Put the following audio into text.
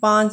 5